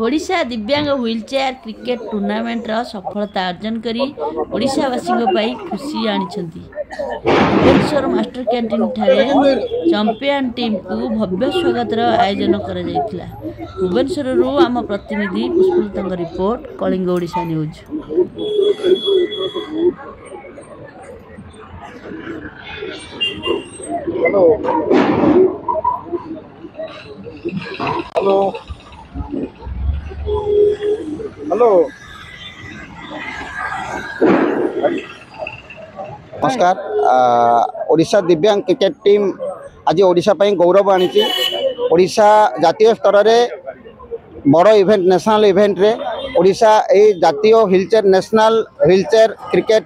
ओडिशा दिव्यांग wheelchair cricket tournament सफलता अर्जन करी ओडिशावासी खुशी आनिछंती। भुवनेश्वर मास्टर कैंटीन ठारे चैंपियन टीम को भव्य स्वागत आयोजन करा जायतिला। भुवनेश्वर आम प्रतिनिधि Pushpalata report Kalinga Odisha news. Hello hello नमस्कार। ओडिशा दिव्यांग क्रिकेट टीम आज ओडिशा पई गौरव आनी। ओडिशा जातीय स्तर रे बड़ इवेंट नेशनल इवेंट रे ओडिशा ए जातीय wheelchair national wheelchair cricket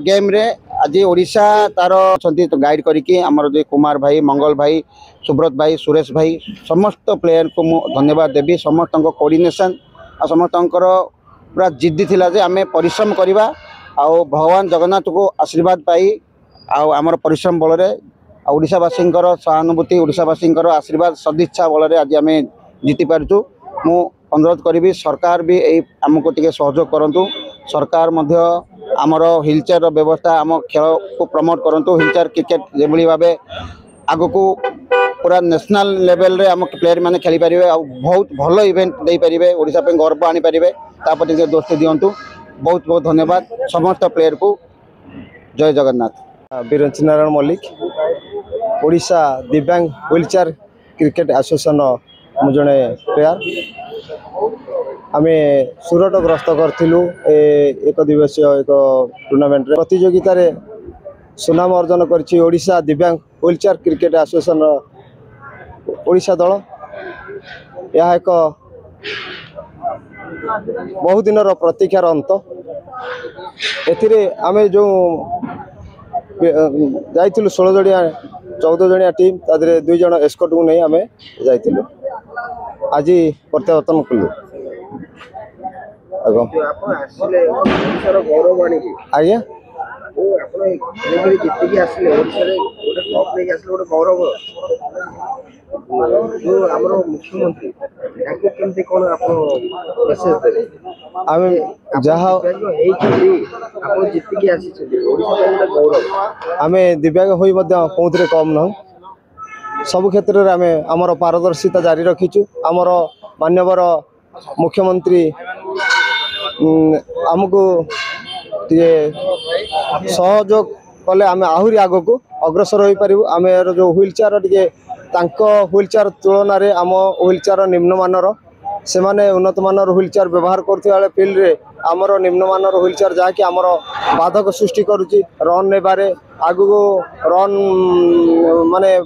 game रे आज ओडिशा तार तो गाइड करिकी हमर जे कुमार भाई, मंगल भाई, सुब्रत भाई, सुरेश भाई समस्त प्लेयर को मु धन्यवाद देवी। समस्त कोऑर्डिनेशन आ समस्त पूरा जिद्दी थिला जे आमे परिश्रम करिबा आ भगवान जगन्नाथ को आशीर्वाद पाई आमर परिश्रम बल रे ओडिशावासी सहानुभूति ओडिशावासी आशीर्वाद सदिच्छा बल रे आज आमे जीति पारछु। मु अनुरोध करी सरकार भी आमको टिके सहयोग करंतु। सरकार मध्य आमर व्हीलचेयर व्यवस्था आम खेल को प्रमोट करंतु। व्हीलचेयर क्रिकेट जेभली भाबे आगो को पूरा नेशनल लेवल रे आम प्लेयर माने खेली पारिबे आ बहुत भलो इवेंट दे पारिबे, ओडिशा पे गर्व आनी पारिबे। तापर दोस्ती दियंतु। बहुत बहुत धन्यवाद समस्त प्लेयर को। जय जगन्नाथ। बिरंची नारायण मल्लिक ओडिशा दिव्यांग व्हीलचेयर क्रिकेट एसोसिएशन मु जड़े प्लेयर। आमे सूरत ग्रस्त करूँ एक दिवसीय एक टूर्नामेंट प्रतियोगिता रे सुनाम अर्जन करिछि ओडिशा दिव्यांग व्हीलचेयर क्रिकेट एसोसिएशन ओडिशा दल। यह एक बहुत दिन प्रतीक्षार अंत। एथिरे आमे जो जाइथिलु 16 जणिया 14 जणिया टीम तादरे 2 जण एस्कॉर्ट को नहीं आमे जाइथिलु। आज प्रत्यावर्तन कलु। आज्ञा आमे दिव्यांग होई कौन कम न सब क्षेत्र में आमे आमर पारदर्शिता जारी रखीचु। आमर मान्यवर मुख्यमंत्री आमको सहयोग कले आमे आहुरी आग को अग्रसर हो पारू। आम जो व्हीलचेयर टे व्हीलचेयर तुलन में आम व्हीलचेयर निम्नमानर से माने उन्नत मानर व्हीलचेयर व्यवहार करते फील्ड रे आमर निम्नमानर व्हीलचेयर जहाँकि आमर बाधक सृष्टि करुच्ची रन नेबारे आगु रन माने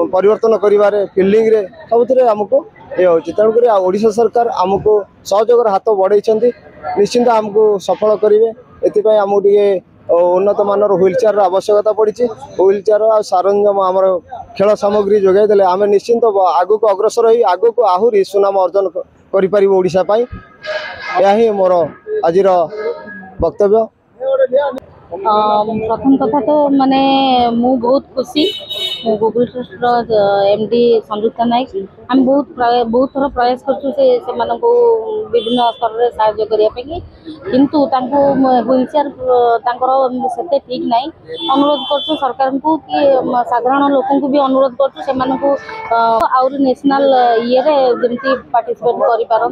परिवर्तन करिवारे फील्डिंग रे सबुथिरे आमको ये होची। तेणुक ओडिशा सरकार आमको सहयोग हाथ बढ़ाई निश्चिंत आमको सफल करेंगे। एपाई आमको टे उन्नत मानर व्हीलचेयर आवश्यकता पड़ी। व्हीलचेयर आ सारंजाम आमर खेल सामग्री जोगाई देले आम निश्चिंत आगु को अग्रसर हो आगु को आहुरी सुनाम अर्जन करि ओडिशा पाई। यही मोर आज वक्तव्य। प्रथम कथा तो माने मु बहुत खुशी गूगल ट्रस्ट एमडी संयुक्ता नायक आम बहुत थर प्रयास करछु से विभिन्न स्तर में साहाय्य करने किंतु व्हीलचेयर सेते ठीक नहीं। अनुरोध करछु सरकार को कि साधारण लोक भी अनुरोध करछु से आउर नेशनल ये रे जेमती पार्टिसिपेट करि पारन।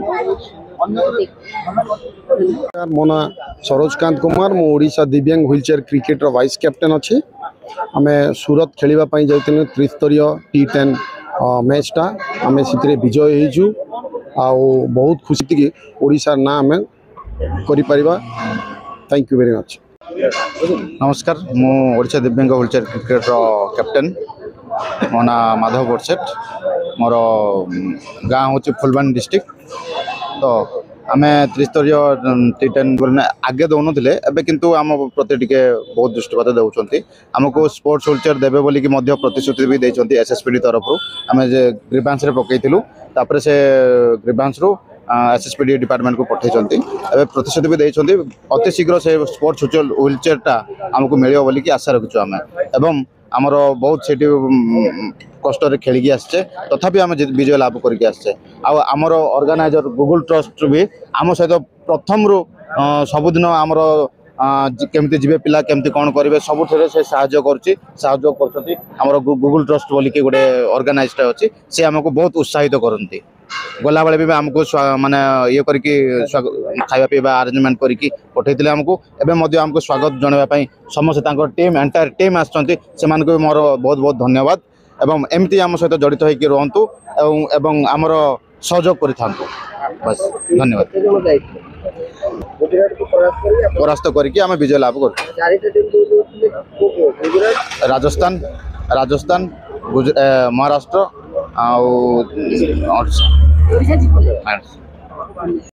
मो ना सरोजकांत कुमार मु ओडिशा दिव्यांग व्हीलचेयर क्रिकेट वाइस कैप्टेन अच्छी। आम सूरत खेलवाई जाइए त्रिस्तरीय T10 मैचटा आम से विजय होइछु। बहुत खुशी कि ओडिशा ना आम कर। Thank you very much. नमस्कार मु ओडिशा दिव्यांग व्हीलचेयर क्रिकेट कैप्टेन मो ना माधव बोरसेट। मोर गाँ हूँ फुलबाणी डिस्ट्रिक्ट। तो आम त्रिस्तरीय T10 आगे दौन थे एवं किंतु आम प्रति टिके बहुत दृष्टिपात दौरान आमको स्पोर्ट्स व्हीलचेयर देवे बोलिकी प्रतिश्रुति भी देते एसएसपीडी तरफ आम ग्रीवांस पकईलु। तापर से ग्रीवांस रु एसएसपीडी डिपार्टमेंट को पठे प्रतिश्रुति भी देते अति शीघ्र से स्पोर्ट्स व्हीलचेयरटा आमको मिले बोलिकी आशा रखीचु आम एवं आमर बहुत से कष्ट खेलिकी आसचे तथापि आम विजय लाभ करके आसचे आमर ऑर्गेनाइजर गूगल ट्रस्ट भी आम सहित प्रथम रु सबुदिन आमर केमती जीवे पिला केमती कौन करेंगे सबुठे से साहाय्य कर गूगल ट्रस्ट बोलिकी गोटे ऑर्गेनाइज अच्छी सी आमको बहुत उत्साहित करती गला बेले भी आमको माने ये करके खावा पीवा अरेंजमेंट करके पठे आमको एवं आमको स्वागत जनवाई समस्त टीम एंटायर टीम आसछंती सेमानको मोर बहुत बहुत धन्यवाद एवं एमती आम सहित जड़ित होकर रुहतु एवं आमर सहयोग कर बस धन्यवाद परास्त करके आम विजय लाभ कर राजस्थान महाराष्ट्र आ